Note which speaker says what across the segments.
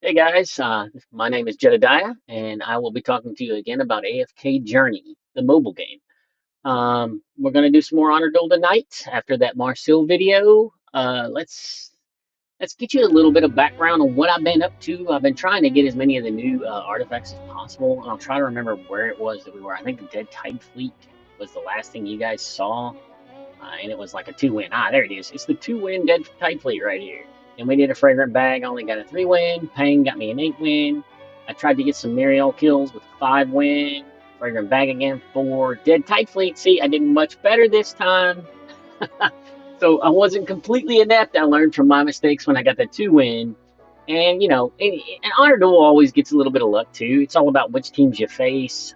Speaker 1: Hey guys, my name is Jedediah, and I will be talking to you again about AFK Journey, the mobile game. We're gonna do some more Honor Duel tonight after that Marcel video. Let's get you a little bit of background on what I've been up to. I've been trying to get as many of the new artifacts as possible, and I'll try to remember where it was that we were. I think the Dead Tide Fleet was the last thing you guys saw, and it was like a 2-win. There it is. It's the 2-win Dead Tide Fleet right here. And we did a Fragrant Bag. I only got a 3-win. Pang got me an 8-win. I tried to get some Muriel kills with a 5-win. Fragrant Bag again, 4. Dead Tide Fleet. See, I did much better this time. So I wasn't completely inept. I learned from my mistakes when I got that 2-win. And, and Honor Duel always gets a little bit of luck, too. It's all about which teams you face,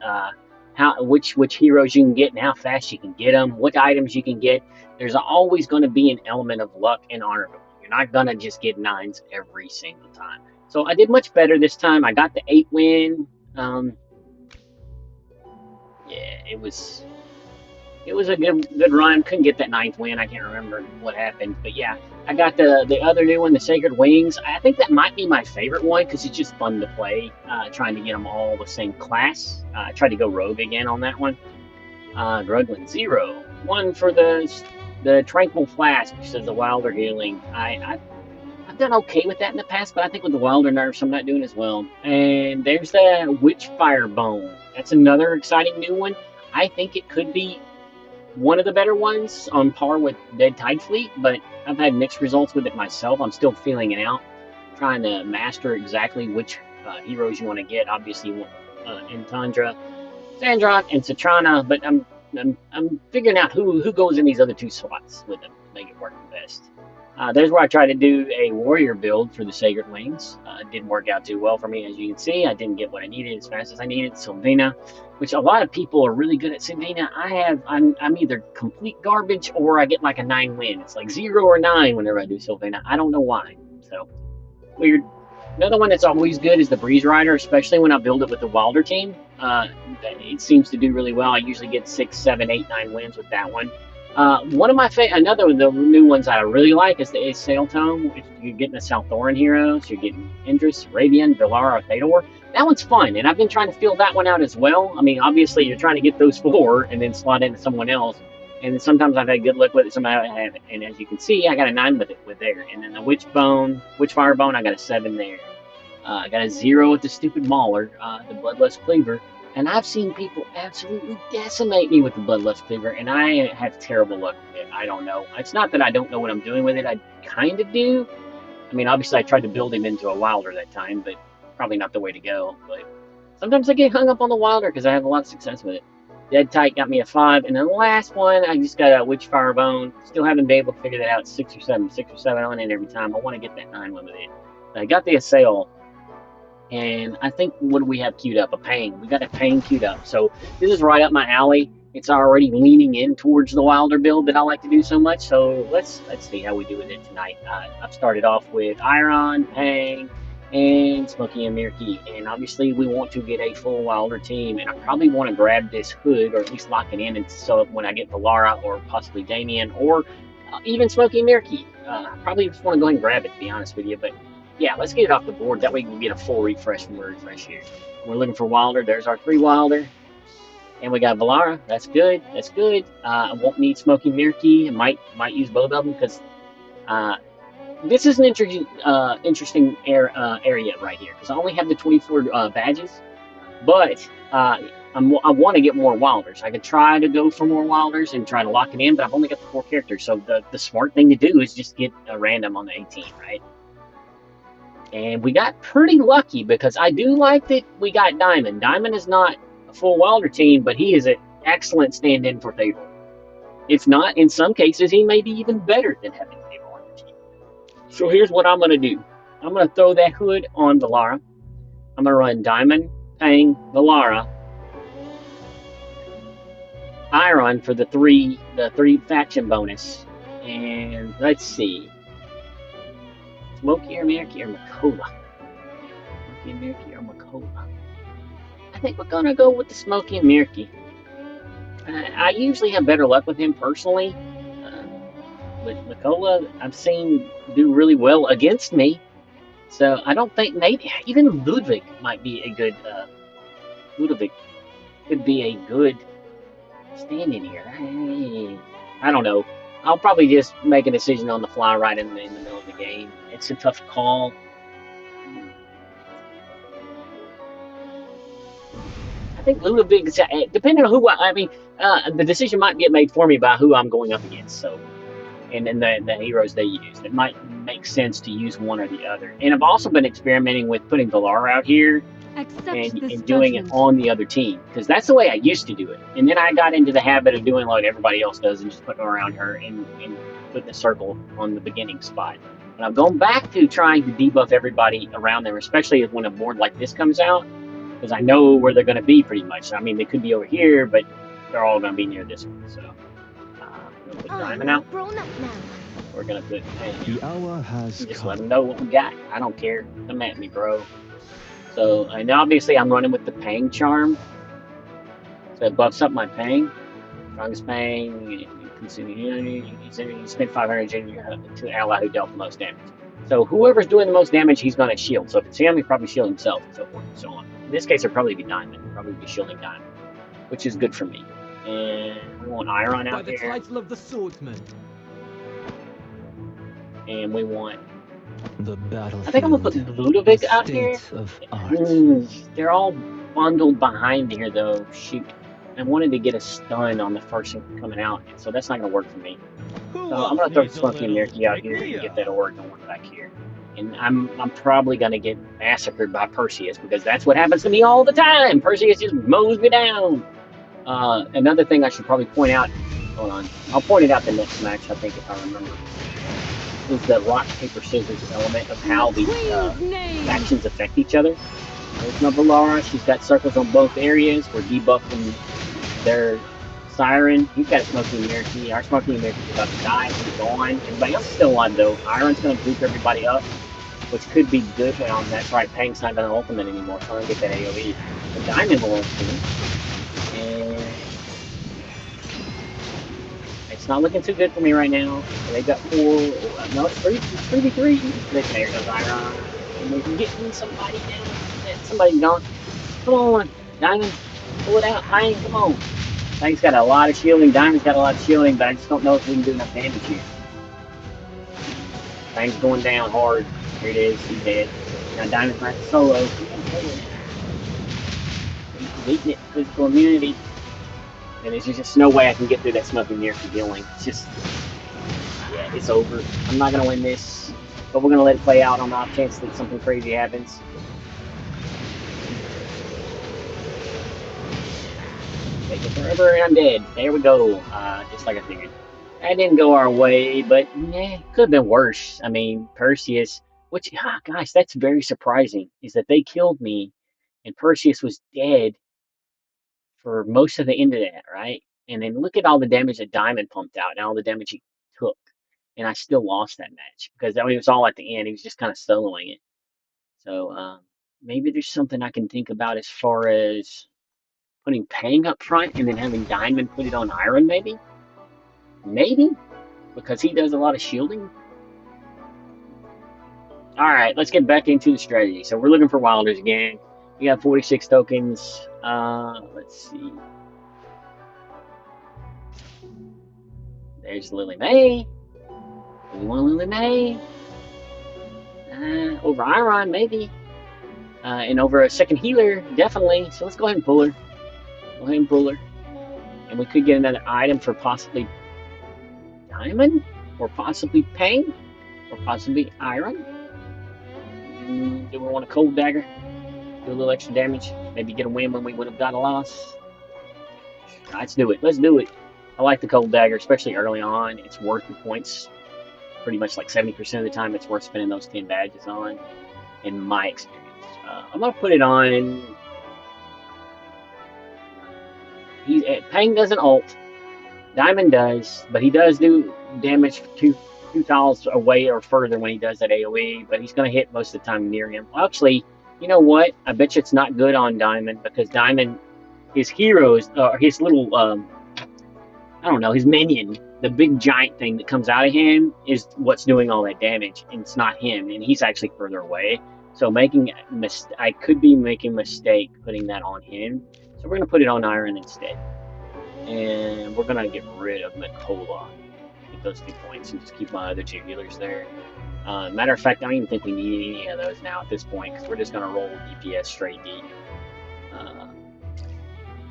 Speaker 1: which heroes you can get and how fast you can get them, what items you can get. There's always going to be an element of luck in Honor Duel. You're not going to just get 9s every single time. So I did much better this time. I got the 8-win. Yeah, it was a good run. Couldn't get that 9th win. I can't remember what happened, but yeah, I got the other new one, the Sacred Wings. I think that might be my favorite one because it's just fun to play. Trying to get them all the same class. I tried to go rogue again on that one. Gruglin 0. 1 for the Tranquil Flask, which says the Wilder Healing. I've done okay with that in the past, but I think with the Wilder Nerfs, I'm not doing as well. And there's the Witch Firebone. That's another exciting new one. I think it could be one of the better ones on par with Dead Tide Fleet, but I've had mixed results with it myself. I'm still feeling it out, trying to master exactly which heroes you want to get. Obviously, you want Intandra, Sandrock, and Citrana, but I'm figuring out who goes in these other 2 slots with them to make it work the best. There's where I tried to do a warrior build for the Sacred Wings. It didn't work out too well for me, as you can see. I didn't get what I needed as fast as I needed. Sylvina, which a lot of people are really good at Sylvina. I'm either complete garbage or I get like a 9-win. It's like 0 or 9 whenever I do Sylvina. I don't know why. So weird. Another one that's always good is the Breeze Rider, especially when I build it with the Wilder team. It seems to do really well. I usually get 6, 7, 8, 9 wins with that one. One of my another of the new ones I really like is the Ace Sail Tome. You're getting the Salthoran heroes, you're getting Indris, Ravian, Villara, Thedor. That one's fun, and I've been trying to fill that one out as well. I mean, obviously, you're trying to get those 4 and then slot into someone else. And sometimes I've had good luck with it, sometimes I haven't. And as you can see, I got a 9 with there. And then the Witch Firebone, I got a 7 there. I got a 0 with the stupid Mauler, the Bloodlust Cleaver. And I've seen people absolutely decimate me with the Bloodlust Cleaver, and I have terrible luck with it. I don't know. It's not that I don't know what I'm doing with it. I kind of do. I mean, obviously, I tried to build him into a Wilder that time, but probably not the way to go. But sometimes I get hung up on the Wilder because I have a lot of success with it. Dead Tight got me a 5. And then the last one, I just got a Witch Firebone. Still haven't been able to figure that out. 6 or 7 on it every time. I want to get that 9 one with it. I got the Assail. And I think, what do we have queued up? A Pang. We got a Pang queued up. So this is right up my alley. It's already leaning in towards the Wilder build that I like to do so much. So let's see how we do with it tonight. I've started off with Iron, Pang, and Smokey and Mirky. And obviously we want to get a full Wilder team. And I probably want to grab this hood, or at least lock it in. And so when I get Villara or possibly Damien or even Smokey and Mirky, I probably just want to go ahead and grab it, to be honest with you. But yeah, let's get it off the board. That way we can get a full refresh when we refresh here. We're looking for Wilder. There's our 3 Wilder. And we got Villara. That's good. That's good. I won't need Smoky Mirky. I might use both of them because this is an interesting area right here. Because I only have the 24 badges. But I want to get more Wilders. I could try to go for more Wilders and try to lock it in. But I've only got the 4 characters. So the smart thing to do is just get a random on the 18, right? And we got pretty lucky because I do like that we got Diamond. Diamond is not a full Wilder team, but he is an excellent stand-in for Thedor. If not, in some cases, he may be even better than having Thedor on your team. So here's what I'm going to do. I'm going to throw that hood on Villara. I'm going to run Diamond, Pang, Villara, Iron for the three faction bonus. And let's see. Smokey or Mirky or Makola? Smokey and Mirky or Makola? I think we're gonna go with the Smokey and Mirky. I usually have better luck with him personally. But Makola, I've seen do really well against me. So I don't think maybe even Ludwig might be a good Ludwig could be a good stand in here. I don't know. I'll probably just make a decision on the fly right in the middle of the game. It's a tough call. I think Ludwig, depending on who I mean, the decision might get made for me by who I'm going up against. So, and then the heroes they use. It might make sense to use one or the other. And I've also been experimenting with putting Valar out here and doing it on the other team because that's the way I used to do it. And then I got into the habit of doing like everybody else does and just putting around her and putting a circle on the beginning spot. But I'm going back to trying to debuff everybody around them, especially when a board like this comes out, because I know where they're going to be pretty much. I mean, they could be over here, but they're all going to be near this one. So we're going to put Diamond out. We're going to put
Speaker 2: the hour has
Speaker 1: just
Speaker 2: come.
Speaker 1: let them know what we got. I don't care. Come at me, bro. So, and obviously I'm running with the Pang charm. So it buffs up my Pang. Strongest Pang, consuming energy. You spend 500 energy to ally who dealt the most damage. So whoever's doing the most damage, he's going to shield. So if it's him, he probably shield himself, and so forth and so on. In this case, it'll probably be Diamond. Probably be shielding Diamond, which is good for me. And we want Iron out there.
Speaker 3: By the title of the swordsman.
Speaker 1: And we want...
Speaker 2: The battlefield.
Speaker 1: I think I'm going to put Ludovic out here. They're all bundled behind here, though. Shoot. I wanted to get a stun on the first one coming out, so that's not going to work for me. So I'm going to throw Smoky and Mirky out here and get that Org going back here. And I'm probably going to get massacred by Perseus, because that's what happens to me all the time. Perseus just mows me down. Another thing I should probably point out, hold on, I'll point it out the next match, I think, if I remember, is the rock, paper, scissors element of how the factions affect each other. There's no Valara, she's got circles on both areas. We're debuffing their Siren. He's got a Smoky and Mirky. Our Smoky and Mirky is about to die. He's gone. Everybody else is still alive, though. Iron's going to group everybody up, which could be good. Well, that's right, Pang's not going to ultimate anymore, so I'm going to get that AoE. The Diamond will ultimate. And it's not looking too good for me right now. They got 4. No, it's 3v3. There goes Iron. And we can get somebody down. Somebody's gone. Come on, Diamond. Pull it out. Pang, come on. Pang's got a lot of shielding. Diamond's got a lot of shielding, but I just don't know if we can do enough damage here. Pang's going down hard. Here it is. He's dead. Now Diamond's not solo. He's beating it. Physical immunity. And there's just no way I can get through that Smoky Mirror for healing. It's just... yeah, it's over. I'm not going to win this. But we're going to let it play out on the off chance that something crazy happens. Take it forever and I'm dead. There we go. Just like I figured. That didn't go our way, but could have been worse. I mean, Perseus, which, gosh, that's very surprising, is that they killed me and Perseus was dead for most of the end of that, right? And then look at all the damage that Diamond pumped out and all the damage he took. And I still lost that match because I mean, it was all at the end. He was just kind of soloing it. So maybe there's something I can think about as far as putting Pang up front and then having Diamond put it on Iron, maybe? Maybe? Because he does a lot of shielding? Alright, let's get back into the strategy. So we're looking for Wilders again. We got 46 tokens. Let's see. There's Lily May. Do we want Lily May? Over Iron, maybe. And over a second healer, definitely. So let's go ahead and pull her. Go ahead and pull her. And we could get another item for possibly Diamond? Or possibly Pang? Or possibly Iron? Do we want a cold dagger? Do a little extra damage? Maybe get a win when we would have got a loss? Let's do it. Let's do it. I like the cold dagger, especially early on. It's worth the points. Pretty much like 70% of the time, it's worth spending those 10 badges on, in my experience. I'm going to put it on... Pang doesn't ult. Diamond does, but he does do damage 2 tiles away or further when he does that AoE, but he's going to hit most of the time near him. Well, actually, you know what? I bet you it's not good on Diamond, because Diamond, his heroes, his little, I don't know, his minion the big giant thing that comes out of him is what's doing all that damage, and it's not him, and he's actually further away. So I could be making a mistake putting that on him. So we're gonna put it on Iron instead, and we're gonna get rid of Mikola. Get those 2 points and just keep my other 2 healers there. Matter of fact, I don't even think we need any of those now at this point because we're just gonna roll DPS straight D.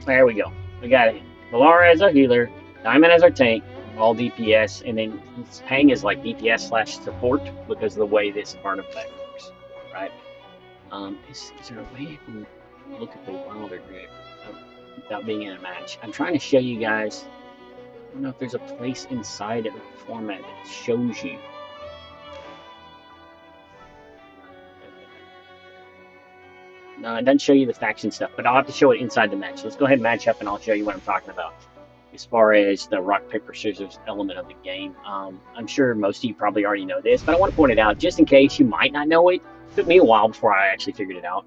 Speaker 1: There we go. We got it. Valara as our healer, Diamond as our tank, all DPS, and then Pang is like DPS / support because of the way this part effect works, right? Is there a way I can look at the Wilder group without being in a match? I'm trying to show you guys. I don't know if there's a place inside of the format that shows you. No, it doesn't show you the faction stuff, but I'll have to show it inside the match. Let's go ahead and match up, and I'll show you what I'm talking about as far as the rock, paper, scissors element of the game. I'm sure most of you probably already know this, but I want to point it out just in case you might not know it. It took me a while before I actually figured it out.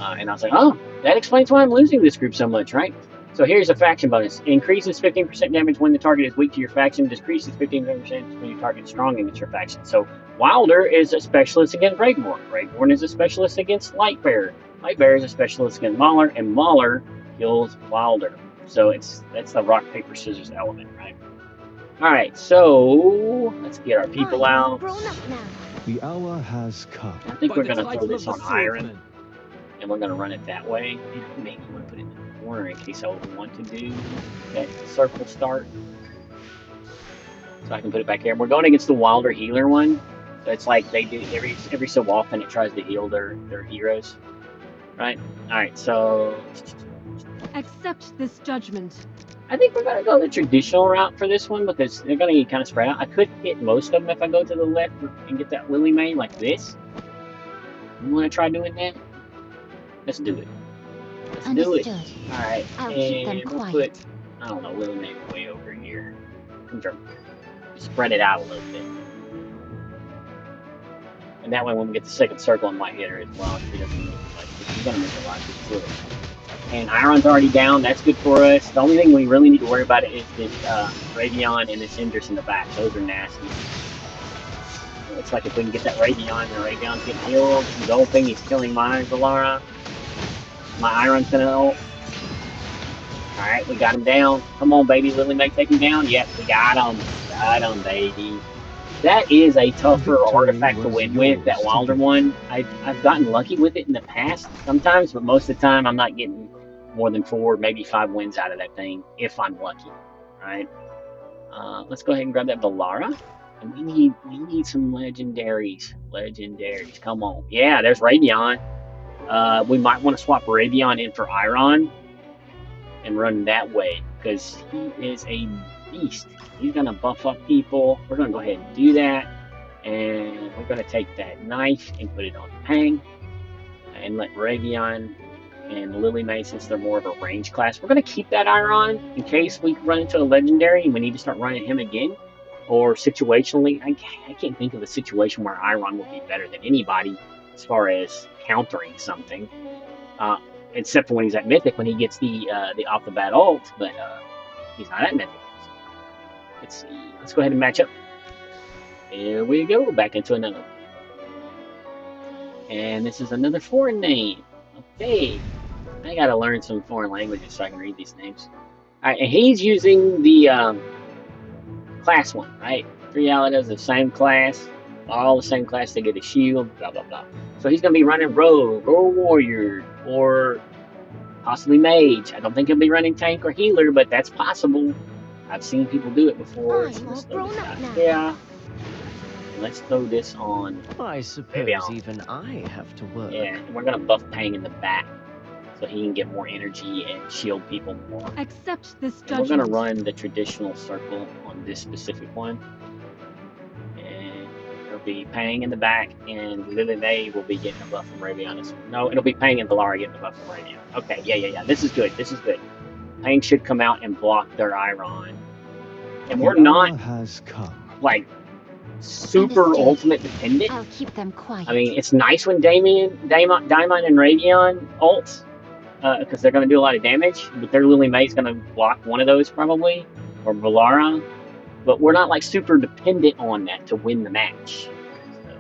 Speaker 1: And I was like, oh, that explains why I'm losing this group so much, right? So here's a faction bonus. Increases 15% damage when the target is weak to your faction. Decreases 15% when your target is strong against your faction. So Wilder is a specialist against Raigborn. Raigborn is a specialist against Lightbearer. Lightbearer is a specialist against Mauler, and Mauler kills Wilder. So that's the rock, paper, scissors element, right? Alright, so let's get our people out.
Speaker 2: The hour has come.
Speaker 1: I think we're gonna throw this on Iron, and we're gonna run it that way. And maybe we'll put it in the corner in case I would want to do that circle start. So I can put it back here. We're going against the Wilder healer one. So it's like they do every so often it tries to heal their heroes. Right? Alright, so
Speaker 3: accept this judgment.
Speaker 1: I think we're gonna go the traditional route for this one because they're gonna get kind of spread out. I could hit most of them if I go to the left and get that Lily May like this. You wanna try doing that? Let's do it. Let's do it. Alright, and we'll put, I don't know, Lily May way over here. Spread it out a little bit. And that way when we get the second circle, I might hit her as well. She doesn't look like she's gonna make a lot of good. And Iron's already down, that's good for us. The only thing we really need to worry about is this Ravion and this Indris in the back. Those are nasty. It looks like if we can get that Ravion and the Ravion's getting healed, he's ulting, he's killing my Valara. My Iron's gonna ult. Alright, we got him down. Come on, baby, Lily May, take him down. Yep, we got him. Got him, baby. That is a tougher artifact to win with, that Wilder one. I've gotten lucky with it in the past sometimes, but most of the time I'm not getting more than 4, maybe 5 wins out of that thing, if I'm lucky, right? Let's go ahead and grab that Valara. And we need some legendaries. Legendaries, come on. Yeah, there's Ravion. We might want to swap Ravion in for Iron and run that way, because he is a beast. He's gonna buff up people. We're gonna go ahead and do that, and we're gonna take that knife and put it on Pang, and let Ravion and Lily May, since they're more of a range class, we're gonna keep that Iron in case we run into a legendary and we need to start running him again, or situationally. I can't think of a situation where Iron will be better than anybody as far as countering something, except for when he's at Mythic, when he gets the off the bat ult, but he's not at Mythic. Let's see. Let's go ahead and match up. Here we go. Back into another. And this is another foreign name. Okay. I gotta learn some foreign languages so I can read these names. Alright, and he's using the class one, right? 3 allies, the same class. All the same class. They get a shield, blah, blah, blah. So he's gonna be running Rogue or Warrior or possibly Mage. I don't think he'll be running Tank or Healer, but that's possible. I've seen people do it before. So let's throw this out here. Let's throw this on.
Speaker 4: I suppose even I have to work.
Speaker 1: Yeah, and we're gonna buff Pang in the back so he can get more energy and shield people more.
Speaker 3: Accept this judgment.
Speaker 1: And we're gonna run the traditional circle on this specific one. And it'll be Pang in the back, and Lily May will be getting a buff from Ravion. No, it'll be Pang and Valara getting a buff from Ravion. Okay, yeah. This is good. This is good. Pang should come out and block their Iron. And we're not like super ultimate dependent.
Speaker 3: I'll keep them quiet.
Speaker 1: I mean, it's nice when Daimon and Ravion ults, because they're going to do a lot of damage, but their Lily May's going to block one of those probably, or Valara. but we're not like super dependent on that to win the match. So,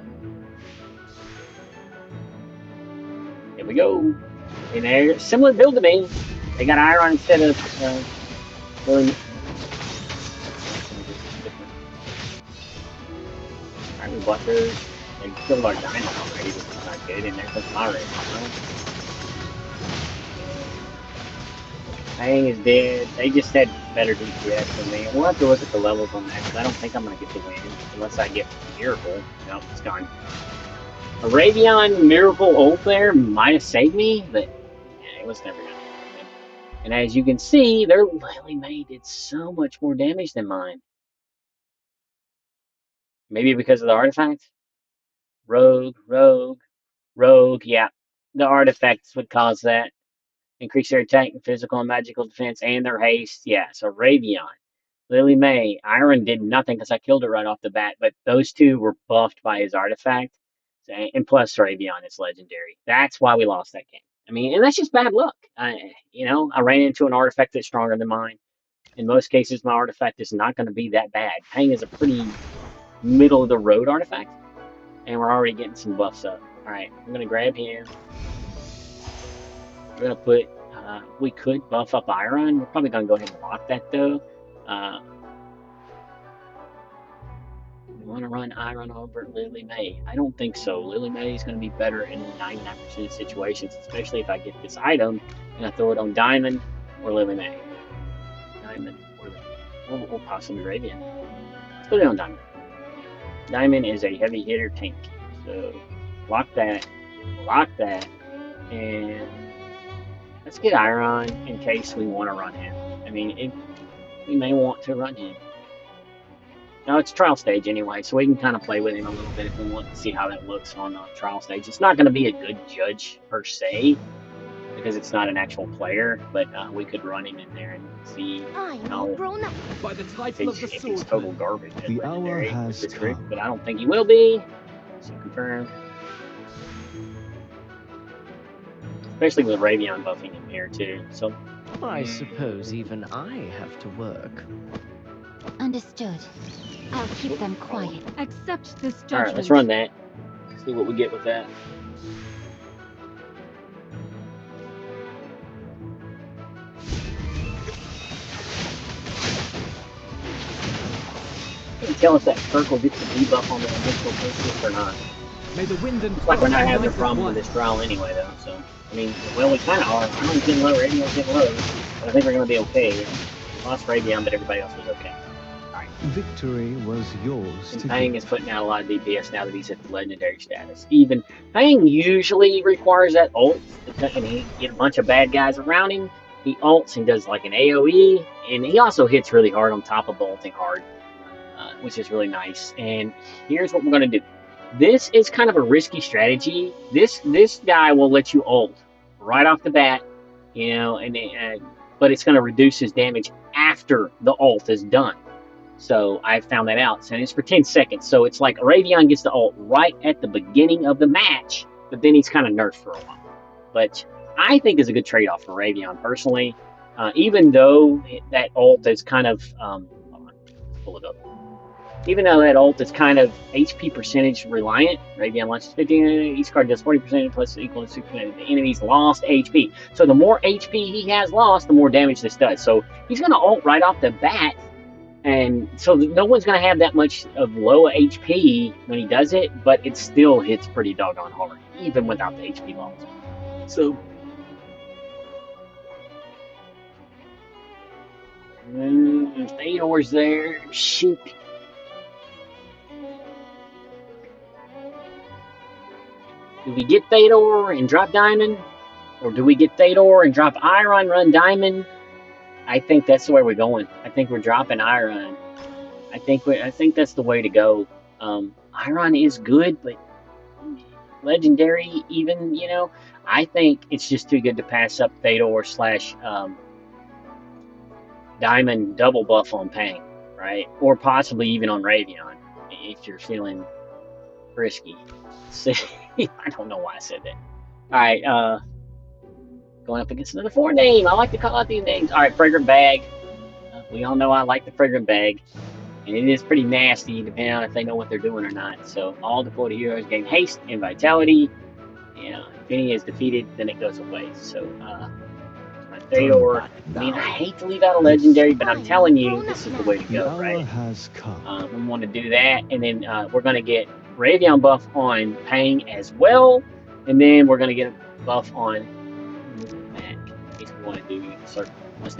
Speaker 1: here we go. And they're similar build to me. They got iron instead of going. Alright, we bought those. They killed our diamond already, which is not good. And there comes my red. Hang is dead. They just had better DPS than me. We'll have to look at the levels on that because I don't think I'm going to get the win unless I get Miracle. Nope, it's gone. Arabian Miracle ult there might have saved me, but yeah, it was never going to happen. And as you can see, their Lily May did so much more damage than mine. Maybe because of the artifact? Rogue. Yeah, the artifacts would cause that. Increase their attack and physical and magical defense and their haste. Yeah, so Ravion. Lily May. Iron did nothing because I killed it right off the bat, but those two were buffed by his artifact. And plus Ravion is legendary. That's why we lost that game. I mean, and that's just bad luck. I ran into an artifact that's stronger than mine. In most cases, my artifact is not going to be that bad. Pang is a pretty middle of the road artifact, and we're already getting some buffs up. All right, I'm going to grab him. We're going to put, we could buff up Iron. We're probably going to go ahead and lock that though. We want to run Iron over Lily May. I don't think so. Lily May is going to be better in 99% of situations, especially if I get this item and I throw it on Diamond or Lily May. Diamond or possibly Ravian. Let's put it on Diamond. Diamond is a heavy hitter tank. So lock that, and let's get Iron in case we want to run him. I mean, we may want to run him. Now it's trial stage anyway, so we can kind of play with him a little bit if we want to see how that looks on trial stage. It's not going to be a good judge per se, because it's not an actual player, but we could run him in there and see how
Speaker 5: by the title of the
Speaker 1: if he's total garbage.
Speaker 2: The hour has come.
Speaker 1: But I don't think he will be. So confirm. Especially with Ravion buffing him here too. So
Speaker 4: I suppose even I have to work.
Speaker 3: Understood. I'll keep them quiet. Accept this judgment.
Speaker 1: Alright, let's run that. See what we get with that. Can you tell if that circle gets the debuff on the initial Perseus or not?
Speaker 5: May the wind and
Speaker 1: Looks like we're not having a problem with this trial anyway, though. So, I mean, well, we kind of are. Iron's getting low, Radion's getting low, but I think we're going to be okay. We lost Radion, but everybody else was okay. Alright.
Speaker 2: Victory was yours.
Speaker 1: And Pang is putting out a lot of DPS now that he's at the legendary status. Even Pang usually requires that ult, and he get a bunch of bad guys around him. He ults and does like an AoE, and he also hits really hard on top of ulting hard, which is really nice. And here's what we're going to do. This is kind of a risky strategy. This guy will let you ult right off the bat, you know, but it's going to reduce his damage after the ult is done. So I found that out. And it's for 10 seconds. So it's like Ravion gets the ult right at the beginning of the match, but then he's kind of nerfed for a while. But I think is a good trade-off for Ravion personally. Even though that ult is kind of hold on, let's pull it up. Even though that ult is kind of HP percentage reliant, Ravion launches 15, each card does 40% plus equal to 6% of the enemy's lost HP. So the more HP he has lost, the more damage this does. So he's going to ult right off the bat, and so no one's going to have that much of low HP when he does it, but it still hits pretty doggone hard, even without the HP loss. So Theodor's there. Shoot. Do we get Theodor and drop Diamond? Or do we get Theodor and drop Iron, run Diamond? I think that's the way we're going. I think we're dropping Iron. I think that's the way to go. Iron is good, but legendary even, you know. I think it's just too good to pass up Theodor / Diamond double buff on Pang, right? Or possibly even on Ravion, if you're feeling risky. I don't know why I said that. Alright, going up against another 4 name. I like to call out these names. Alright, Fragrant Bag. We all know I like the Fragrant Bag. And it is pretty nasty, depending on if they know what they're doing or not. So all deployed heroes gain haste and vitality. And if any is defeated, then it goes away. So, my Theodore. I mean, I hate to leave out a legendary, but I'm telling you, this is the way to
Speaker 2: The
Speaker 1: go,
Speaker 2: hour
Speaker 1: right?
Speaker 2: has come.
Speaker 1: We want to do that, and then we're going to get Ravion buff on Pang as well, and then we're going to get a buff on back in case we want to do the circle. Let's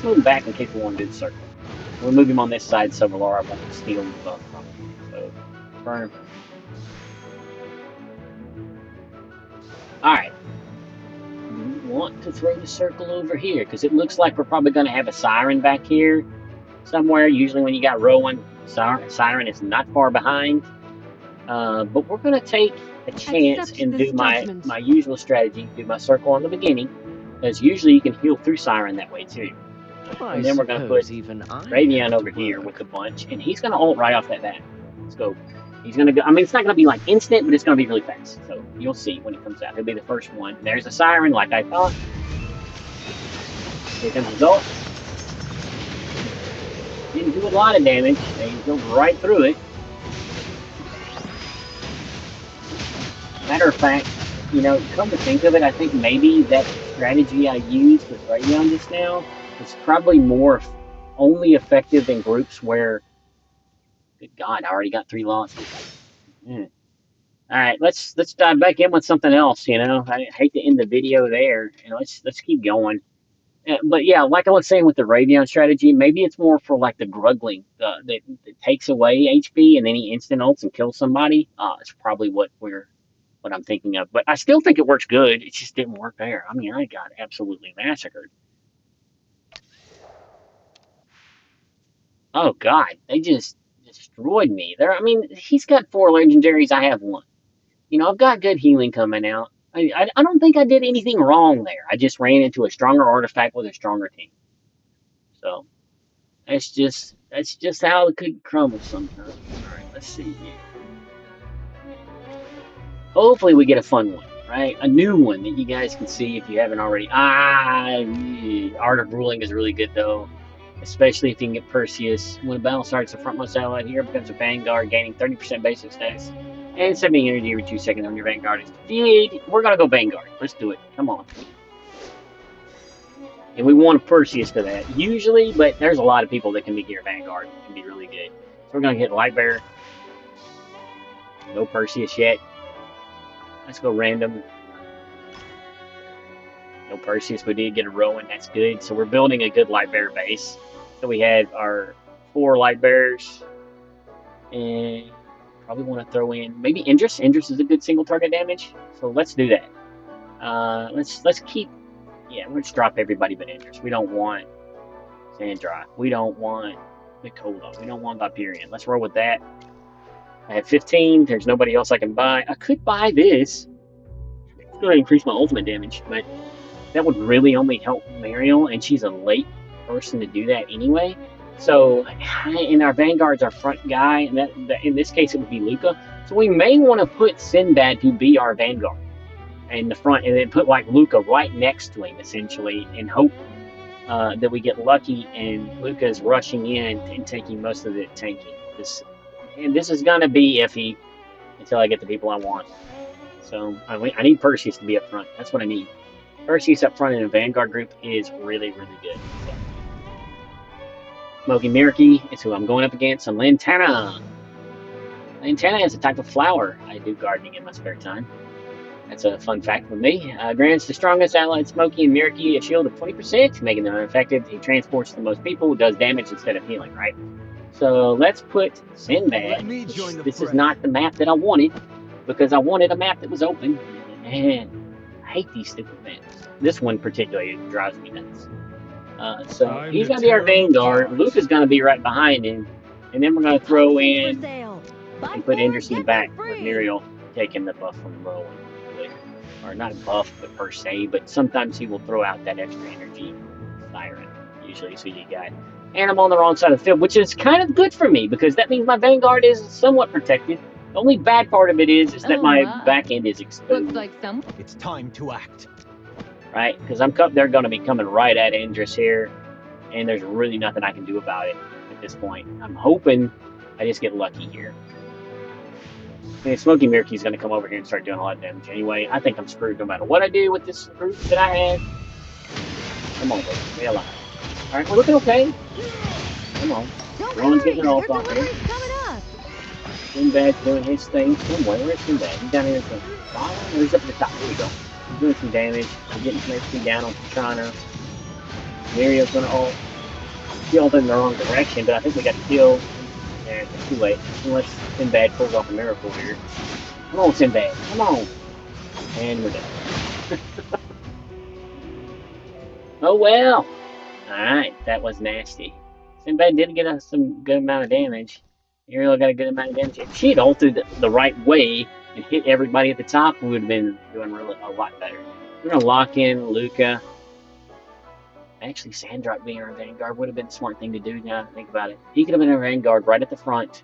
Speaker 1: move him back in case we want to do the circle. We'll move him on this side so Laura won't steal the buff from him. So, burn. Alright. We want to throw the circle over here because it looks like we're probably going to have a siren back here somewhere. Usually when you got Rowan, siren is not far behind. But we're going to take a chance and do my usual strategy, do my circle on the beginning, because usually you can heal through siren that way too. And then we're going to put Ravion over here with the bunch, and he's going to ult right off that bat. Let's go. He's going to go. I mean, it's not going to be like instant, but it's going to be really fast. So you'll see when it comes out. He'll be the first one. There's a siren, like I thought. Here comes his ult. Didn't do a lot of damage. They go right through it. Matter of fact, you know, come to think of it, I think maybe that strategy I used with Ravion just now is probably more only effective in groups where, good God, I already got 3 losses. All right, let's dive back in with something else. You know, I hate to end the video there. You know, let's keep going. But yeah, like I was saying with the Ravion strategy, maybe it's more for like the Grugling that takes away HP and then he instant ults and kills somebody. It's probably what I'm thinking of. But I still think it works good. It just didn't work there. I mean, I got absolutely massacred. Oh God, they just destroyed me. I mean, he's got 4 legendaries. I have 1. You know, I've got good healing coming out. I don't think I did anything wrong there. I just ran into a stronger artifact with a stronger team. So that's just how it could crumble sometimes. All right, let's see here. Hopefully we get a fun one, right? A new one that you guys can see if you haven't already. Art of Ruling is really good though, especially if you can get Perseus. When the battle starts, the frontmost ally here becomes a vanguard, gaining 30% basic stats and 70 energy every 2 seconds when your vanguard is defeated. We're gonna go vanguard. Let's do it. Come on. And we want a Perseus for that usually, but there's a lot of people that can be your vanguard. It can be really good. So we're gonna get Lightbearer. No Perseus yet. Let's go random. No Perseus, we did get a Rowan, that's good. So we're building a good Lightbearer base. So we had our 4 Lightbearers. And probably want to throw in maybe Indris. Indris is a good single target damage. So let's do that. Let's keep, yeah, let's drop everybody but Indris. We don't want Sandra. We don't want Nicola. We don't want Viperian. Let's roll with that. I have 15. There's nobody else I can buy. I could buy this. It's going to increase my ultimate damage, but that would really only help Mariel, and she's a late person to do that anyway. So, in our Vanguard's our front guy, and that in this case it would be Luca. So we may want to put Sinbad to be our Vanguard in the front, and then put like Luca right next to him, essentially, and hope that we get lucky and Luca's rushing in and taking most of the tanking. And this is going to be iffy until I get the people I want. So I need Perseus to be up front. That's what I need. Perseus up front in a Vanguard group is really, really good. So. Smoky Mirky is who I'm going up against. And Lantana. Lantana is a type of flower. I do gardening in my spare time. That's a fun fact with me. Grants the strongest allied Smoky and Mirky a shield of 20%, making them ineffective. He transports the most people, does damage instead of healing, right? So let's put Sinbad. This is not the map that I wanted, because I wanted a map that was open. And I hate these stupid maps. This one particularly drives me nuts. So he's going to be our Vanguard. Luke is going to be right behind him. And then we're going to throw in and put Indris in the back with Muriel taking the buff from Rowan. Or not a buff, but per se, but sometimes he will throw out that extra energy siren, usually. So you got. And I'm on the wrong side of the field, which is kind of good for me, because that means my Vanguard is somewhat protected. The only bad part of it is that my back end is exposed.
Speaker 3: Looks like
Speaker 5: It's time to act.
Speaker 1: Right? Because they're going to be coming right at Indris here, and there's really nothing I can do about it. at this point. I'm hoping I just get lucky here. I mean, Smoky Mirrorkey's going to come over here and start doing a lot of damage anyway. I think I'm screwed no matter what I do with this group that I have. Come on, baby. Stay alive. Alright, we're looking okay. Come on. Rowan's getting it off off here. Sinbad's doing his thing somewhere. Where's Sinbad? He's down here at the bottom, or he's up at the top? Here we go. He's doing some damage. I'm getting some XP down on Patrana. Mario's gonna ult. He ulted in the wrong direction, but I think we got the kill. And it's too late. Unless Sinbad pulls off a miracle here. Come on, Sinbad. Come on. And we're done. Oh well. Alright, that was nasty. Sinbad did get us some good amount of damage. Ariel got a good amount of damage. If she had ulted the right way and hit everybody at the top, we would have been doing a lot better. We're going to lock in Luca. Actually, Sandrock being our vanguard would have been a smart thing to do now that I think about it. He could have been our vanguard right at the front.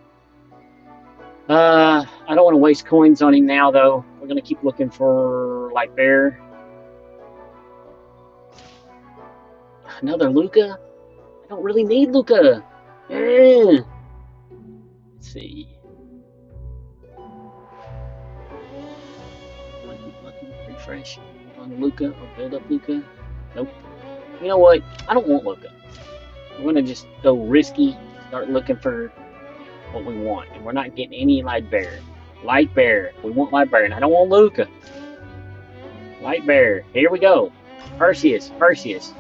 Speaker 1: I don't want to waste coins on him now, though. We're going to keep looking for Lightbearer. Another Luca? I don't really need Luca. Let's see. Refresh on Luca or build up Luca. Nope. You know what? I don't want Luca. We're gonna just go risky, start looking for what we want, and we're not getting any Lightbearer. Lightbearer. We want Lightbearer, and I don't want Luca. Lightbearer. Here we go. Perseus. Perseus.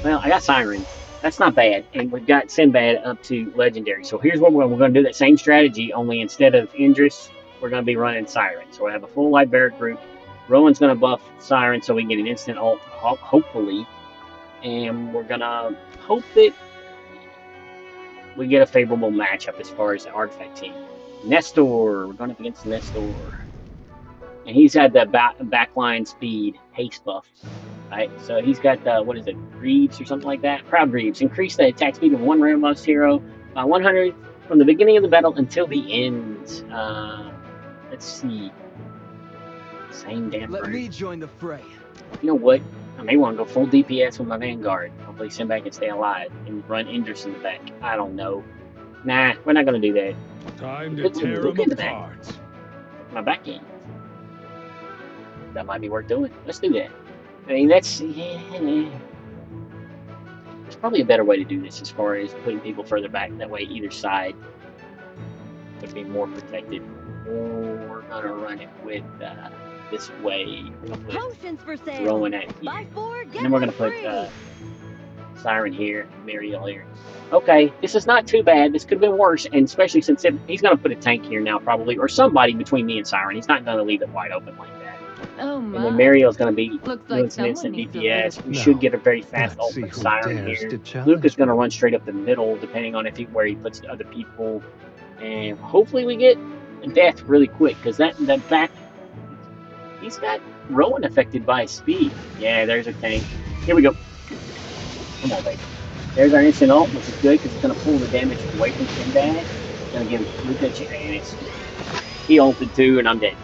Speaker 1: Well, I got Siren. That's not bad. And we've got Sinbad up to Legendary. So here's what we're going to do that same strategy, only instead of Indris, we're going to be running Siren. So we have a full Lightbearer group. Rowan's going to buff Siren so we can get an instant ult, hopefully. And we're going to hope that we get a favorable matchup as far as the artifact team. Nestor. We're going up against Nestor. And he's had the backline speed haste buff. Right, so he's got the, what is it, Greaves or something like that? Proud Greaves. Increase the attack speed of one randomized hero by 100 from the beginning of the battle until the end. Let's see. Same damn
Speaker 5: Let me join the fray.
Speaker 1: You know what? I may want to go full DPS with my Vanguard. Hopefully Sinbad can stay alive and run Indris in the back. I don't know. Nah, we're not going to do that.
Speaker 6: Time to tear them apart.
Speaker 1: My back end. That might be worth doing. Let's do that. I mean, that's... Yeah. There's probably a better way to do this as far as putting people further back. That way either side would be more protected. Or we're going to run it with this way.
Speaker 3: Potions for sale.
Speaker 1: Rowan at here. And then we're going to put Siren here, Mariel here. Okay, this is not too bad. This could have been worse, and especially since he's going to put a tank here now probably, or somebody between me and Siren. He's not going to leave it wide open like that.
Speaker 3: Oh my.
Speaker 1: And then Mariel's going to be
Speaker 3: Looks
Speaker 1: doing
Speaker 3: like
Speaker 1: some instant DPS. We
Speaker 2: No.
Speaker 1: should get a very fast ult
Speaker 2: Let's see
Speaker 1: from
Speaker 2: who
Speaker 1: Siren
Speaker 2: dares
Speaker 1: here.
Speaker 2: to challenge
Speaker 1: Luke is going to
Speaker 2: me.
Speaker 1: run straight up the middle, depending on where he puts the other people. And hopefully we get death really quick, because that back, he's got Rowan affected by his speed. Yeah, there's a tank. Here we go. Come on, baby. There's our instant ult, which is good, because it's going to pull the damage away from Sinbad. It's going to give Luke a chance. He ulted too, and I'm dead.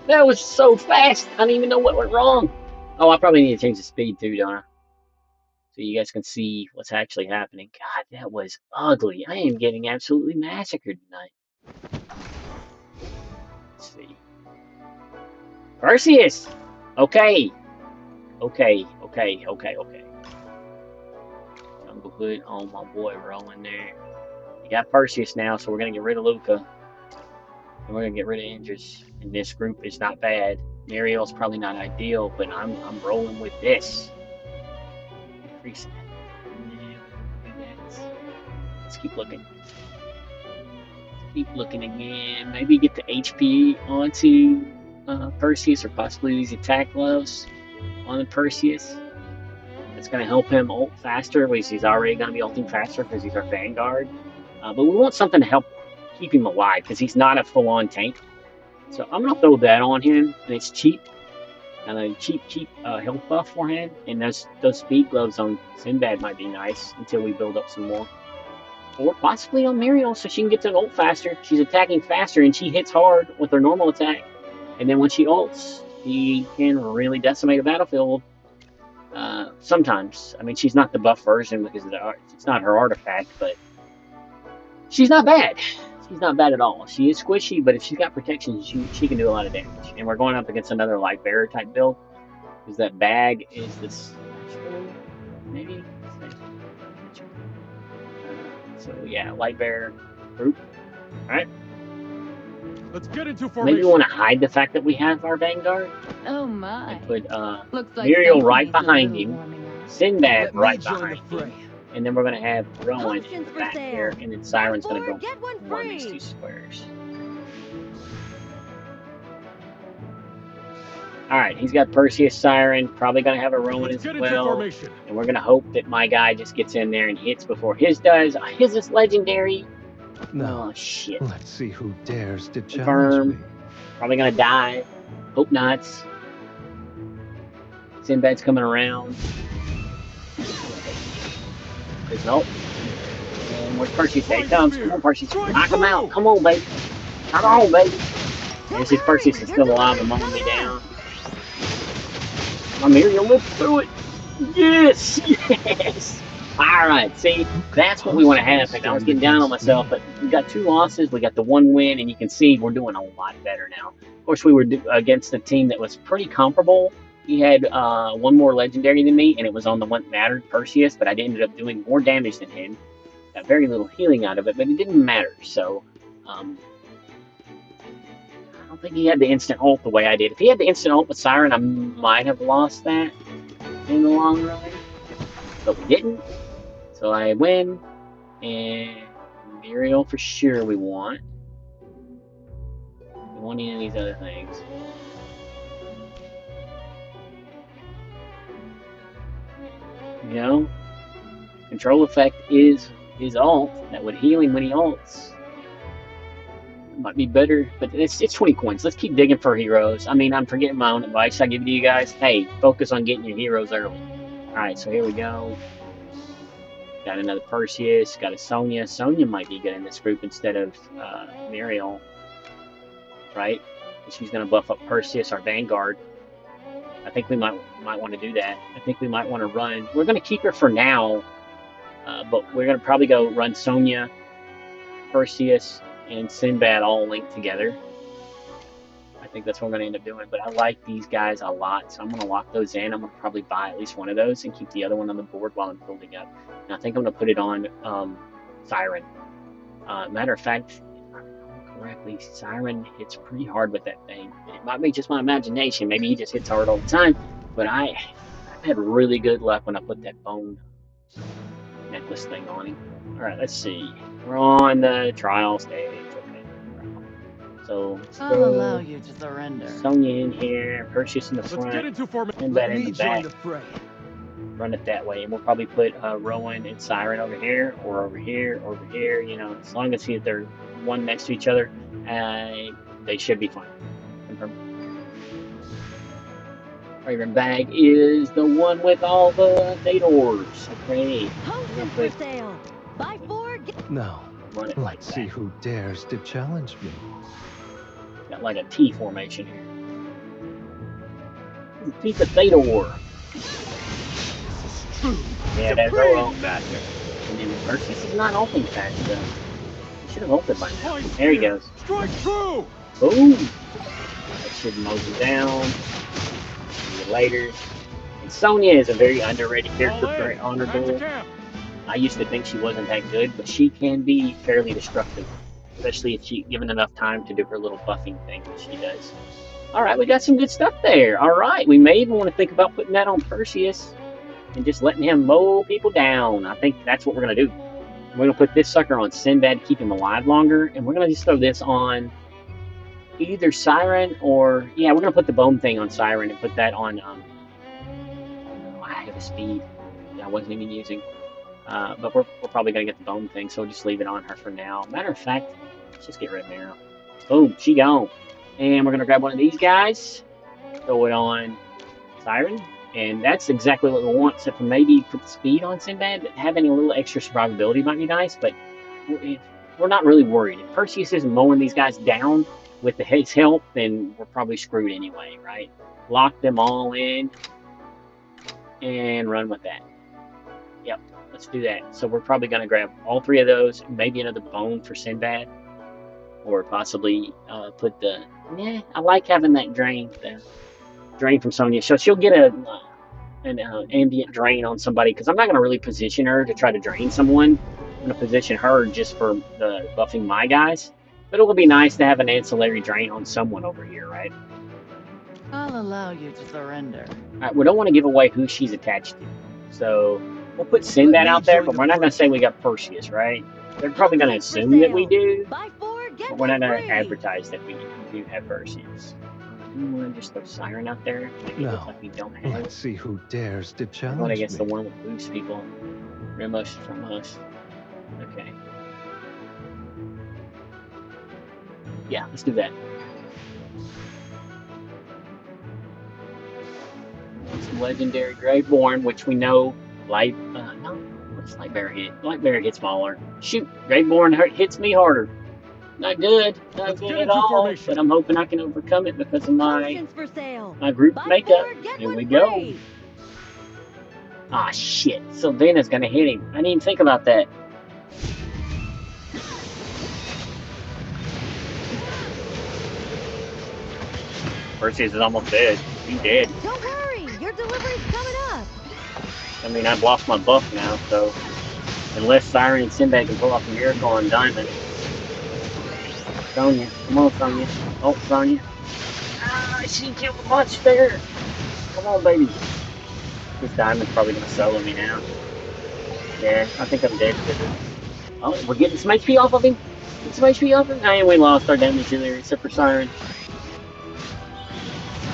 Speaker 1: That was so fast. I don't even know what went wrong. Oh, I probably need to change the speed too, don't I? So you guys can see what's actually happening. God, that was ugly. I am getting absolutely massacred tonight. Let's see. Perseus! Okay. Okay. Jungle Hood on my boy Rowan there. We got Perseus now, so we're going to get rid of Luca. And we're going to get rid of Indris. And this group is not bad. Mariel's probably not ideal, but I'm rolling with this. Increase that. Let's keep looking. Keep looking again. Maybe get the HP onto Perseus, or possibly these attack gloves on Perseus. That's going to help him ult faster, which he's already going to be ulting faster because he's our Vanguard. But we want something to help keep him alive, because he's not a full-on tank. So I'm going to throw that on him, and it's cheap. And a cheap health buff for him. And those speed gloves on Sinbad might be nice until we build up some more. Or possibly on Mariel, so she can get to an ult faster. She's attacking faster, and she hits hard with her normal attack. And then when she ults, she can really decimate a battlefield sometimes. I mean, she's not the buff version because it's not her artifact, but she's not bad. She's not bad at all. She is squishy, but if she's got protection, she can do a lot of damage. And we're going up against another Lightbearer type build, because that bag is this maybe. So yeah, Lightbearer group. All right.
Speaker 6: Let's get into formation.
Speaker 1: Maybe we want to hide the fact that we have our vanguard.
Speaker 3: Oh my.
Speaker 1: And put
Speaker 3: Looks like
Speaker 1: Muriel right
Speaker 3: something
Speaker 1: behind
Speaker 3: needs a
Speaker 1: him,
Speaker 3: little warming up.
Speaker 1: Sinbad right
Speaker 5: join
Speaker 1: behind
Speaker 5: the
Speaker 1: him,
Speaker 5: fray.
Speaker 1: and then we're gonna have Rowan in
Speaker 3: Potions
Speaker 1: the
Speaker 3: for
Speaker 1: back
Speaker 3: sale.
Speaker 1: there, and then Siren's gonna go
Speaker 3: Get one
Speaker 1: run these
Speaker 3: free.
Speaker 1: 2 squares. All right, he's got Perseus, Siren, probably gonna have a Rowan
Speaker 6: Let's
Speaker 1: as
Speaker 6: get into
Speaker 1: well,
Speaker 6: formation.
Speaker 1: and we're gonna hope that my guy just gets in there and hits before his does. His is legendary.
Speaker 2: Now,
Speaker 1: Oh shit!
Speaker 2: let's see who dares to
Speaker 1: Confirm.
Speaker 2: challenge me.
Speaker 1: Probably gonna die. Hope not. Sinbad's coming around. Please no. And where's Perseus? There he comes. Come on, Perseus. Knock him out. Come on, baby. Come on, baby. There's his Perseus is still alive and mowing me down. My Muriel lived through it. Yes, yes. All right, see, that's what we want to have. Like, I was getting down on myself, but we got 2 losses. We got the 1 win, and you can see we're doing a lot better now. Of course, we were against a team that was pretty comparable. He had 1 more legendary than me, and it was on the one that mattered, Perseus, but I ended up doing more damage than him. Got very little healing out of it, but it didn't matter. So, I don't think he had the instant ult the way I did. If he had the instant ult with Siren, I might have lost that in the long run, but we didn't. So I win, and Muriel for sure we want. We want any of these other things. You know, control effect is his ult. That would heal him when he ults. Might be better, but it's 20 coins. Let's keep digging for heroes. I mean, I'm forgetting my own advice I give to you guys. Hey, focus on getting your heroes early. Alright, so here we go. Got another Perseus, got a Sonya. Sonya might be good in this group instead of Muriel. Right? She's going to buff up Perseus, our vanguard. I think we might want to do that. I think we might want to run. We're going to keep her for now, but we're going to probably go run Sonya, Perseus, and Sinbad all linked together. I think that's what we're going to end up doing, but I like these guys a lot, so I'm going to lock those in. I'm going to probably buy at least one of those and keep the other one on the board while I'm building up. And I think I'm going to put it on Siren. Matter of fact, if I remember correctly, Siren hits pretty hard with that thing. It might be just my imagination. Maybe he just hits hard all the time, but I've had really good luck when I put that bone necklace thing on him. All right, let's see. We're on the trial stage. Okay. So
Speaker 7: I'll allow you to surrender.
Speaker 1: Sonya in here, Perseus in the front,
Speaker 6: Let's get into formation.
Speaker 1: and
Speaker 5: Let
Speaker 1: that in
Speaker 5: me
Speaker 1: the
Speaker 5: join
Speaker 1: back.
Speaker 5: the fray.
Speaker 1: Run it that way, and we'll probably put Rowan and Siren over here, or over here, over here. You know, as long as they're one next to each other, they should be fine. Confirm. Raven bag is the one with all the Dators. Okay.
Speaker 7: Potions for sale. Buy 4, get...
Speaker 2: Now,
Speaker 1: Run it like
Speaker 2: let's see
Speaker 1: that.
Speaker 2: who dares to challenge me.
Speaker 1: Got like a T formation here. T Theodore. Yeah, there's our ult. And then Perseus is not ulting fast though. He should have ulted by now. There he goes.
Speaker 6: Strike true.
Speaker 1: Boom! That should mow him down. See you later. And Sonya is a very underrated character, very honorable. I used to think she wasn't that good, but she can be fairly destructive. Especially if she's given enough time to do her little buffing thing that she does. Alright, we got some good stuff there. Alright, we may even want to think about putting that on Perseus and just letting him mow people down. I think that's what we're going to do. We're going to put this sucker on Sinbad to keep him alive longer, and we're going to just throw this on either Siren or... Yeah, we're going to put the bone thing on Siren and put that on... I have a speed that I wasn't even using. But we're probably going to get the bone thing, so we'll just leave it on her for now. Matter of fact, let's just get rid of Mara. Boom, she gone. And we're going to grab one of these guys, throw it on Siren, and that's exactly what we want, except for maybe put the speed on Sinbad. Having a little extra survivability might be nice, but we're not really worried. If Perseus isn't mowing these guys down with his help, then we're probably screwed anyway, right? Lock them all in. and run with that. Yep, let's do that. So we're probably going to grab all 3 of those, maybe another bone for Sinbad, or possibly put the... Yeah, I like having that drain, the drain from Sonya. So she'll get an ambient drain on somebody, because I'm not going to really position her to try to drain someone. I'm going to position her just for the buffing my guys. But it will be nice to have an ancillary drain on someone over here, right?
Speaker 7: I'll allow you to surrender.
Speaker 1: Alright, we don't want to give away who she's attached to. So we'll put Sinbad out there, but we're not going to say we got Perseus, right? They're probably going to assume that we do,
Speaker 7: Buy 4, get
Speaker 1: but we're not
Speaker 7: 1
Speaker 1: going to
Speaker 7: free.
Speaker 1: advertise that we do have Perseus. We want to just throw Siren out there. Make it look
Speaker 2: No.
Speaker 1: like we don't have
Speaker 2: Let's
Speaker 1: it.
Speaker 2: see who dares to
Speaker 1: Going
Speaker 2: challenge
Speaker 1: against the
Speaker 2: me.
Speaker 1: one with boost people. Remos from us. Okay. Yeah, let's do that. It's legendary Graveborn, which we know no, what's Lightbearer hit? Lightbearer hits smaller. Shoot, Graveborn hits me harder. Not good, not
Speaker 6: Let's
Speaker 1: good
Speaker 6: get
Speaker 1: at
Speaker 6: into
Speaker 1: all.
Speaker 6: formation.
Speaker 1: But I'm hoping I can overcome it because of my
Speaker 7: Potions for sale.
Speaker 1: group
Speaker 7: Buy
Speaker 1: makeup.
Speaker 7: 4, get
Speaker 1: Here
Speaker 7: 1
Speaker 1: we go.
Speaker 7: free.
Speaker 1: Ah, shit. Sylvaina's gonna hit him. I didn't even think about that. Perseus is almost dead. He's dead.
Speaker 7: Don't worry, your delivery's coming up.
Speaker 1: I mean, I've lost my buff now, so unless Siren and Sinbad can pull off a miracle on Diamond. Sonya, come on, Sonya. Oh, Sonya. Ah, she killed a bunch there. Come on, baby. This Diamond's probably gonna solo me now. Yeah, I think I'm dead. Oh, we're getting some HP off of him. Get some HP off him. And we lost our damage in there, except for Siren.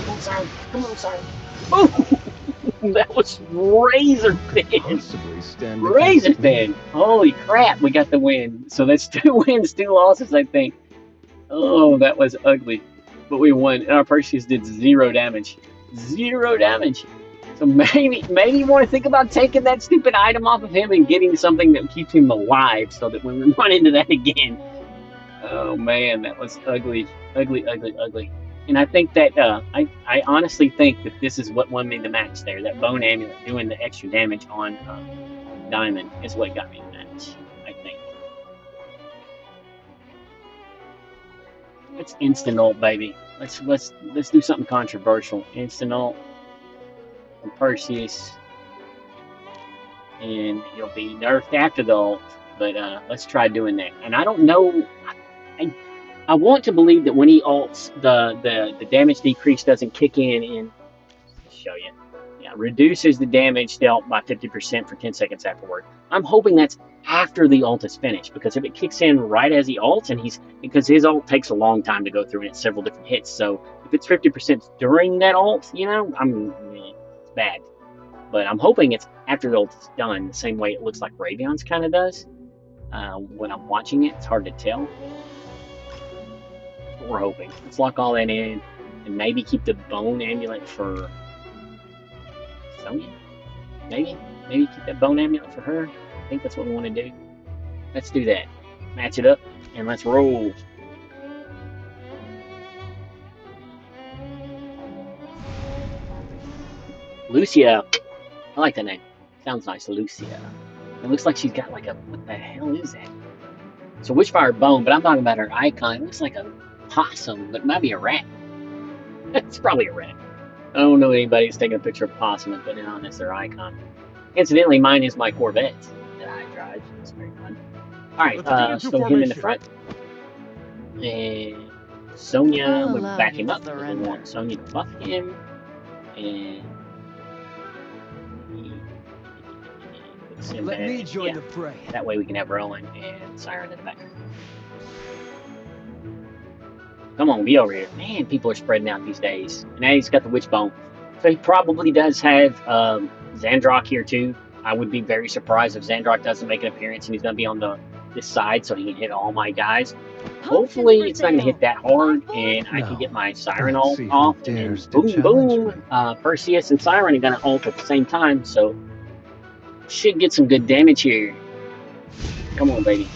Speaker 1: Come on, Siren. Come on, Siren. Boom! That was razor thin.
Speaker 2: Possibly stand
Speaker 1: Razor
Speaker 2: against me.
Speaker 1: thin. Holy crap, we got the win. So that's 2 wins, 2 losses, I think. Oh, that was ugly. But we won, and our Perseus did 0 damage. 0 damage. So maybe you want to think about taking that stupid item off of him and getting something that keeps him alive so that when we run into that again. Oh man, that was ugly. Ugly, ugly, ugly. And I think that, I honestly think that this is what won me the match there. That bone amulet doing the extra damage on Diamond is what got me the match, I think. Let's instant ult, baby. Let's do something controversial. Instant ult from Perseus. And he'll be nerfed after the ult. But let's try doing that. And I don't know. I want to believe that when he ults, the damage decrease doesn't kick in and show you. Yeah, reduces the damage dealt by 50% for 10 seconds afterward. I'm hoping that's after the ult is finished, because if it kicks in right as he ults, and because his ult takes a long time to go through and it's several different hits, so if it's 50% during that ult, it's bad. But I'm hoping it's after the ult is done, the same way it looks like Ravion's kind of does. When I'm watching it, it's hard to tell. We're hoping. Let's lock all that in and maybe keep the bone amulet for Sonya. Maybe keep that bone amulet for her. I think that's what we want to do. Let's do that. Match it up and let's roll. Lucia. I like that name. Sounds nice, Lucia. It looks like she's got like a, what the hell is that? So Witchfire bone, but I'm talking about her icon. It looks like a possum, but it might be a rat. It's probably a rat. I don't know anybody who's taking a picture of possum and putting it on as their icon. Incidentally, mine is my Corvette that I drive. It's very fun. Alright,
Speaker 6: Let's get into
Speaker 1: so him in the
Speaker 6: formation.
Speaker 1: front. And Sonya,
Speaker 7: I'll
Speaker 1: we
Speaker 7: allow
Speaker 1: back
Speaker 7: you
Speaker 1: him
Speaker 7: to
Speaker 1: up because we
Speaker 7: surrender.
Speaker 1: want Sonya to buff him. And
Speaker 5: Let me join the fray.
Speaker 1: that way we can have Rowan and Siren in the back. Come on, be over here. Man, people are spreading out these days. And now he's got the Witchbone. So he probably does have Xandrock here too. I would be very surprised if Xandrock doesn't make an appearance and he's going to be on this side so he can hit all my guys. Hopefully it's not going to hit that hard and I can get my Siren
Speaker 2: Let's
Speaker 1: ult
Speaker 2: see who
Speaker 1: off. And then
Speaker 2: dares to
Speaker 1: boom,
Speaker 2: challenge
Speaker 1: boom. Perseus and Siren are going to ult at the same time. So should get some good damage here. Come on, baby.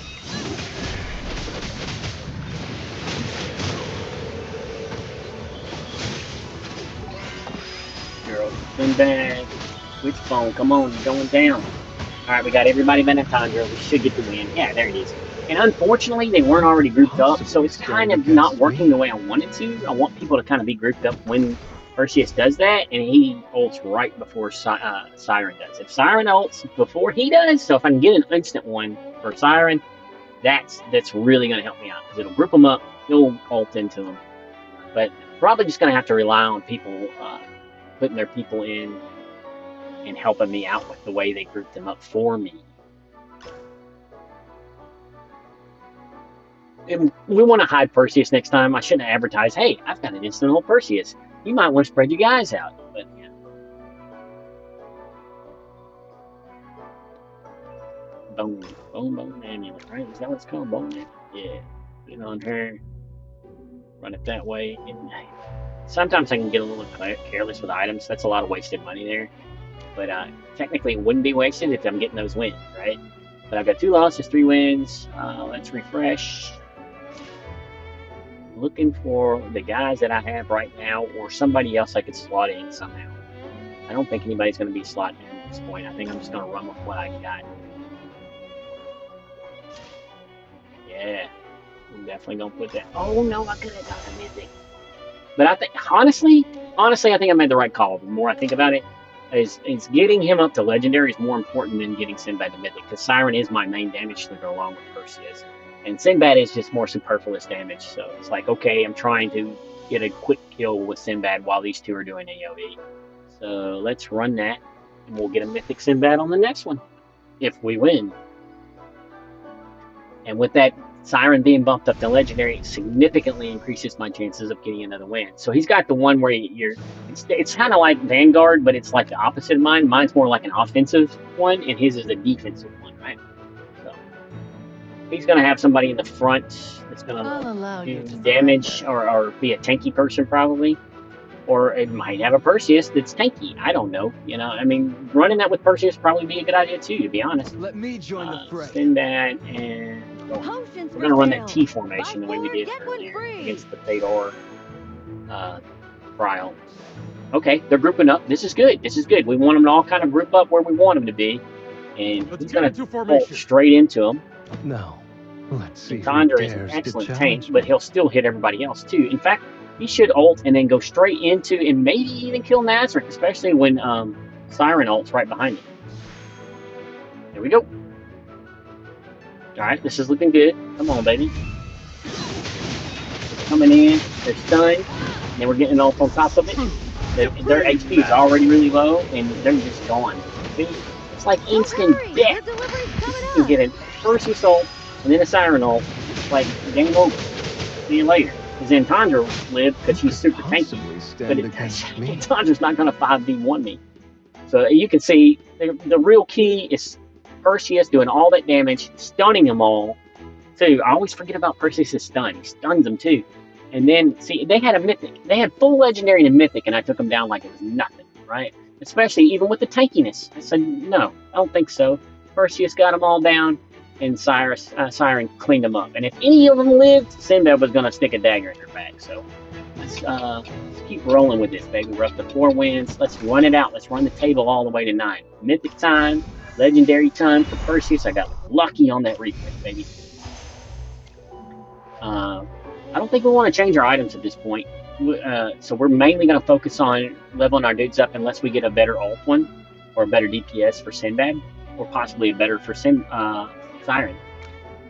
Speaker 1: Girl, Sinbad. Wishbone, come on, you're going down. Alright, we got everybody but Natandra. We should get the win. Yeah, there it is. And unfortunately, they weren't already grouped up, so it's kind of not working the way I want it to. I want people to kind of be grouped up when Perseus does that, and he ults right before Siren does. If Siren ults before he does, so if I can get an instant one for Siren, that's really going to help me out, because it'll group them up, he'll ult into them. But probably just going to have to rely on people putting their people in and helping me out with the way they group them up for me. And we want to hide Perseus next time. I shouldn't have advertised, hey, I've got an instant ult Perseus. You might want to spread your guys out. But yeah. Bone amulet, right? Is that what it's called? Bone amulet? Yeah. Put it on her. Run it that way. And sometimes I can get a little careless with items. That's a lot of wasted money there. But technically, it wouldn't be wasted if I'm getting those wins, right? But I've got 2 losses, 3 wins. Let's refresh. Looking for the guys that I have right now, or somebody else I could slot in somehow. I don't think anybody's going to be slotted in at this point. I think I'm just going to run with what I got. Yeah, I'm definitely going to put that. Oh no, I could have got a mythic. But I think, honestly, I think I made the right call. The more I think about it, is getting him up to legendary is more important than getting Sinbad to mythic, because Siren is my main damage to go along with Perseus, and Sinbad is just more superfluous damage. So it's like, okay, I'm trying to get a quick kill with Sinbad while these two are doing AoE. So let's run that, and we'll get a mythic Sinbad on the next one if we win. And with that Siren being bumped up to legendary, it significantly increases my chances of getting another win. So he's got the one where it's kind of like Vanguard, but it's like the opposite of mine. Mine's more like an offensive one, and his is a defensive one, right? So he's going to have somebody in the front that's going to do damage or be a tanky person probably. Or it might have a Perseus that's tanky. I don't know. You know, I mean, running that with Perseus probably be a good idea too, to be honest.
Speaker 5: Let me join the fray.
Speaker 1: Send that, and we're going to run that T formation the way we did earlier against the Fedor trial. Okay, they're grouping up. This is good. This is good. We want them to all kind of group up where we want them to be. And he's going to pull straight into them.
Speaker 2: No. Let's see.
Speaker 1: Thunder is an excellent tank, but he'll still hit everybody else too. In fact, he should ult and then go straight into and maybe even kill Nazarick, especially when Siren ults right behind him. There we go. Alright, this is looking good. Come on, baby. It's coming in. They're stunned. And then we're getting an ult on top of it. Their HP is already really low, and they're just gone. See? It's like instant death. You can get a Perseus ult and then a Siren ult. It's like game over. See you later. Because Tandra lived because she's super tanky, but Tandra's not going to 5v1 me. So you can see the real key is Perseus doing all that damage, stunning them all. Too. I always forget about Perseus' stun. He stuns them too. And then, see, they had a mythic. They had full legendary and a mythic, and I took them down like it was nothing, right? Especially even with the tankiness. I said, no, I don't think so. Perseus got them all down, and Siren cleaned them up. And if any of them lived, Sinbad was going to stick a dagger in their back. So let's keep rolling with this, baby. We're up to 4 wins. Let's run it out. Let's run the table all the way to 9. Mythic time, legendary time for Perseus. I got lucky on that replay, baby. I don't think we want to change our items at this point. So we're mainly going to focus on leveling our dudes up unless we get a better ult one or a better DPS for Sinbad, or possibly a better for Siren.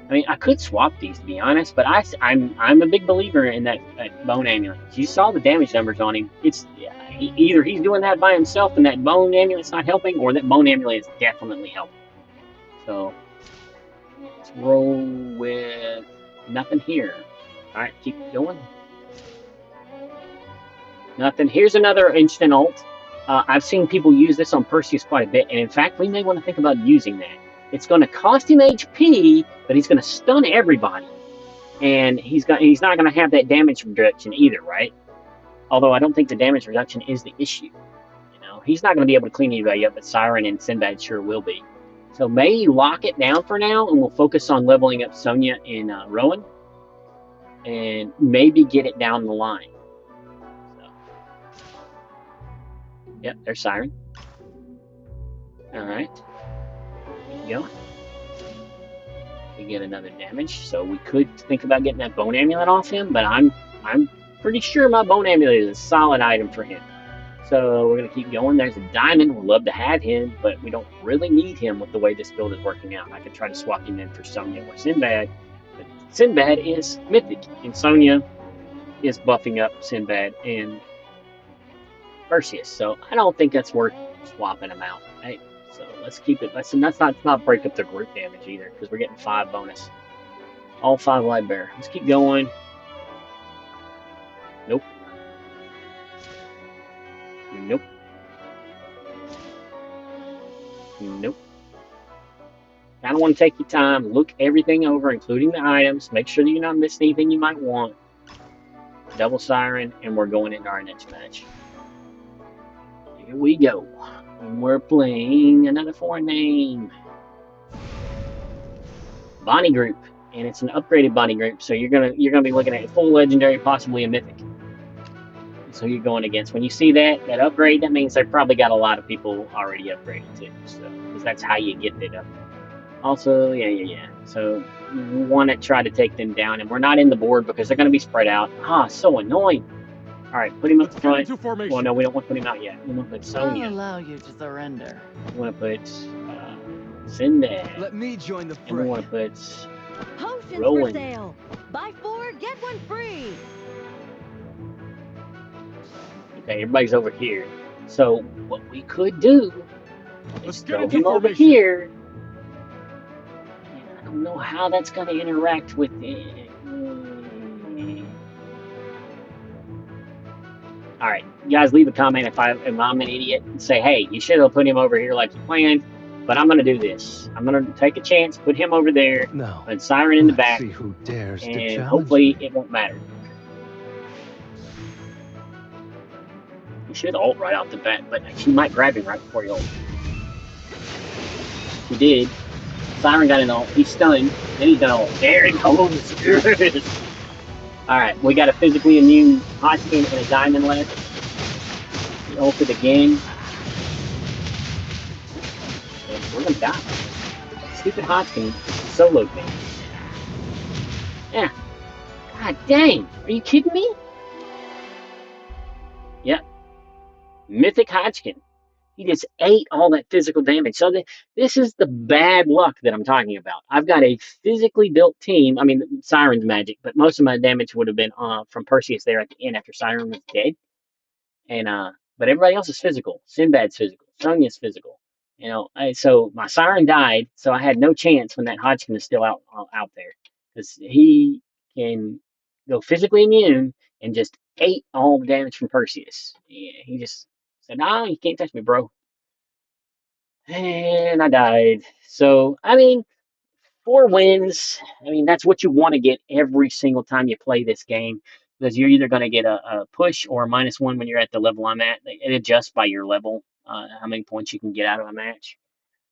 Speaker 1: I mean, I could swap these, to be honest, but I'm a big believer in that bone amulet. You saw the damage numbers on him. It's either he's doing that by himself and that bone amulet's not helping, or that bone amulet is definitely helping. So let's roll with nothing here. All right, keep going. Nothing. Here's another instant ult. I've seen people use this on Perseus quite a bit, and in fact, we may want to think about using that. It's going to cost him HP, but he's going to stun everybody, and he's not going to have that damage reduction either, right? Although I don't think the damage reduction is the issue. You know, he's not going to be able to clean anybody up, but Siren and Sinbad sure will be. So maybe lock it down for now, and we'll focus on leveling up Sonya and Rowan, and maybe get it down the line. So, yep, there's Siren. Alright. Keep going. We get another damage, so we could think about getting that bone amulet off him, but I'm pretty sure my bone amulet is a solid item for him. So we're gonna keep going. There's a diamond. We'd love to have him, but we don't really need him with the way this build is working out. I could try to swap him in for Sonya or Sinbad, but Sinbad is mythic, and Sonya is buffing up Sinbad and Perseus. So I don't think that's worth swapping them out. Right? So let's keep it. Let's not break up the group damage either, because we're getting 5 bonus. All 5 Lightbearer. Let's keep going. Nope. Nope. Nope. Kind of want to take your time, look everything over, including the items. Make sure that you're not missing anything you might want. Double Siren, and we're going into our next match. Here we go. And we're playing another foreign name. Bonnie group, and it's an upgraded Bonnie group, so you're gonna be looking at a full legendary, possibly a mythic. So you're going against. When you see that upgrade, that means they've probably got a lot of people already upgraded too. So because that's how you get it up. Also, yeah. So we want to try to take them down, and we're not in the board because they're going to be spread out. Ah, so annoying. All right, put him up front. Well, no, we don't want to put him out yet. We want to put Sonya.
Speaker 7: I'll allow you to surrender.
Speaker 1: We want to put Sinbad.
Speaker 5: Let me join the
Speaker 1: And we
Speaker 5: fray.
Speaker 1: want to put
Speaker 7: Potions
Speaker 1: Rowan.
Speaker 7: for sale. Buy 4, get 1 free.
Speaker 1: Okay, everybody's over here. So what we could do
Speaker 6: Let's
Speaker 1: is
Speaker 6: get
Speaker 1: throw
Speaker 6: into
Speaker 1: him over
Speaker 6: formation.
Speaker 1: here. And I don't know how that's going to interact with it. All right, you guys, leave a comment if I'm an idiot and say, hey, you should have put him over here like you planned. But I'm going to do this. I'm going to take a chance, put him over there,
Speaker 2: Now,
Speaker 1: and Siren in the
Speaker 2: let's
Speaker 1: back,
Speaker 2: see who dares to
Speaker 1: and
Speaker 2: challenge
Speaker 1: hopefully
Speaker 2: me.
Speaker 1: it won't matter. You should ult right off the bat, but she might grab him right before you ult. She did. Siren got an ult. He's stunned. Then he's done ult. There it goes. Alright, we got a physically immune Hodgkin and a diamond left. He ulted again. And we're gonna die. Stupid Hodgkin soloed me. Yeah. God dang. Are you kidding me? Yep. Mythic Hodgkin. He just ate all that physical damage. So this is the bad luck that I'm talking about. I've got a physically built team. I mean, Siren's magic, but most of my damage would have been from Perseus there at the end after Siren was dead. And but everybody else is physical. Sinbad's physical. Sonya's physical. You know, so my Siren died, so I had no chance when that Hodgkin is still out there because he can go physically immune and just ate all the damage from Perseus. Yeah, he just said, "No, you can't touch me, bro." And I died. So, I mean, 4 wins. I mean, that's what you want to get every single time you play this game. Because you're either going to get a push or a -1 when you're at the level I'm at. It adjusts by your level, how many points you can get out of a match.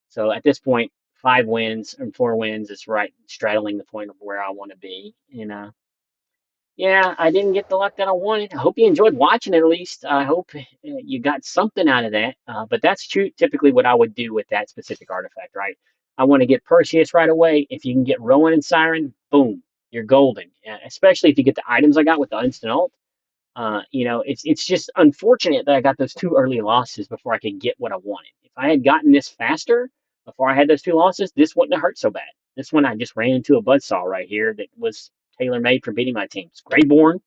Speaker 1: So at this point, 5 wins and 4 wins is right straddling the point of where I want to be. And yeah, I didn't get the luck that I wanted. I hope you enjoyed watching it at least. I hope you got something out of that. But that's typically what I would do with that specific artifact, right? I want to get Perseus right away. If you can get Rowan and Siren, boom, you're golden. Especially if you get the items I got with the instant ult. You know, it's just unfortunate that I got those 2 early losses before I could get what I wanted. If I had gotten this faster before I had those 2 losses, this wouldn't have hurt so bad. This one I just ran into a buzzsaw right here that was tailor-made for beating my teams. Greyborn.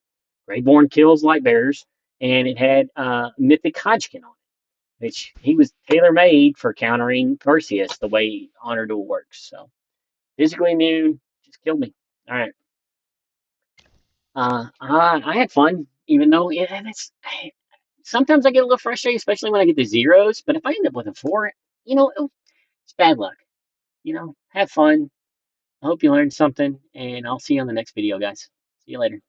Speaker 1: Greyborn kills Lightbearers, and it had Mythic Hodgkin on it, which he was tailor-made for countering Perseus the way Honor Duel works. So physically immune, just killed me. All right. I had fun, even though it's sometimes I get a little frustrated, especially when I get the zeros. But if I end up with a 4, you know, it's bad luck. You know, have fun. I hope you learned something, and I'll see you on the next video, guys. See you later.